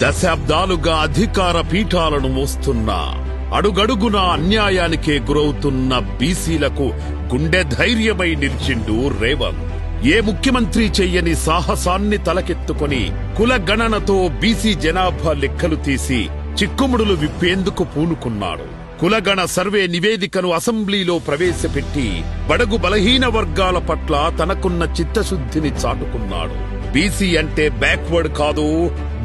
దశాబ్దాలుగా అధికార పీఠాలను మోస్తున్న, అడుగడుగున అన్యాయానికే గురవుతున్న బీసీలకు గుండె ధైర్యమై నిలిచిండు రేవంత్. ఏ ముఖ్యమంత్రి చెయ్యని సాహసాన్ని తలకెత్తుకొని కుల గణనతో బీసీ జనాభా లెక్కలు తీసి చిక్కుముడులు విప్పేందుకు పూనుకున్నాడు. కులగణ సర్వే నివేదికను అసెంబ్లీలో ప్రవేశపెట్టి బడుగు బలహీన వర్గాల పట్ల తనకున్న చిత్తశుద్ధిని చాటుకున్నాడు. బీసీ అంటే బ్యాక్వర్డ్ కాదు,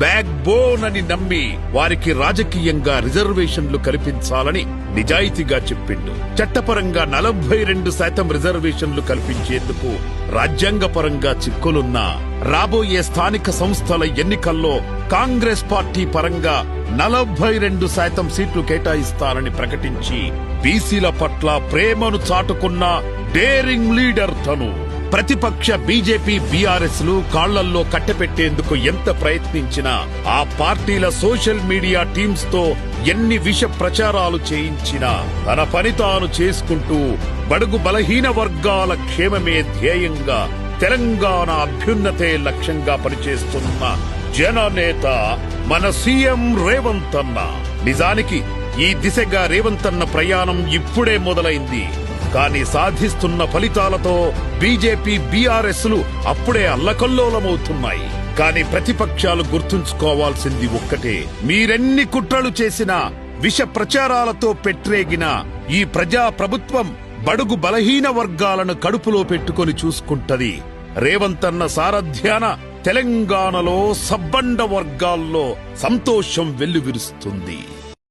బ్యాక్ బోన్ అని నమ్మి వారికి రాజకీయంగా రిజర్వేషన్లు కల్పించాలని నిజాయితీగా చెప్పిండు. చట్టపరంగా 42% రిజర్వేషన్లు కల్పించేందుకు రాజ్యాంగపరంగా చిక్కులున్నా రాబోయే స్థానిక సంస్థల ఎన్నికల్లో కాంగ్రెస్ పార్టీ పరంగా 42% సీట్లు కేటాయిస్తారని ప్రకటించి బీసీల పట్ల ప్రేమను చాటుకున్న డేరింగ్ లీడర్ తను. ప్రతిపక్ష బీజేపీ బీఆర్ఎస్ లు కాళ్లల్లో కట్టెపెట్టేందుకు ఎంత ప్రయత్నించినా ఆ పార్టీల సోషల్ మీడియా టీమ్స్ తో ఎన్ని విష ప్రచారాలు చేయించినా తన పని తాను చేసుకుంటూ బడుగు బలహీన వర్గాల క్షేమమే ధ్యేయంగా, తెలంగాణ అభ్యున్నతే లక్ష్యంగా పనిచేస్తున్న జననేత మన సీఎం రేవంత్ అన్న. నిజానికి ఈ దిశగా రేవంత్ అన్న ప్రయాణం ఇప్పుడే మొదలైంది. కానీ సాధిస్తున్న ఫలితాలతో బీజేపీ బీఆర్ఎస్ లు అప్పుడే అల్లకల్లోలమవుతున్నాయి. కానీ ప్రతిపక్షాలు గుర్తుంచుకోవాల్సింది ఒక్కటే, మీరెన్ని కుట్రలు చేసినా, విష ప్రచారాలతో పెట్రేగిన ఈ ప్రజా ప్రభుత్వం బడుగు బలహీన వర్గాలను కడుపులో పెట్టుకొని చూసుకుంటది. రేవంత్ అన్న సారథ్యాన తెలంగాణలో సబ్బండ వర్గాల్లో సంతోషం వెల్లువిరుస్తుంది.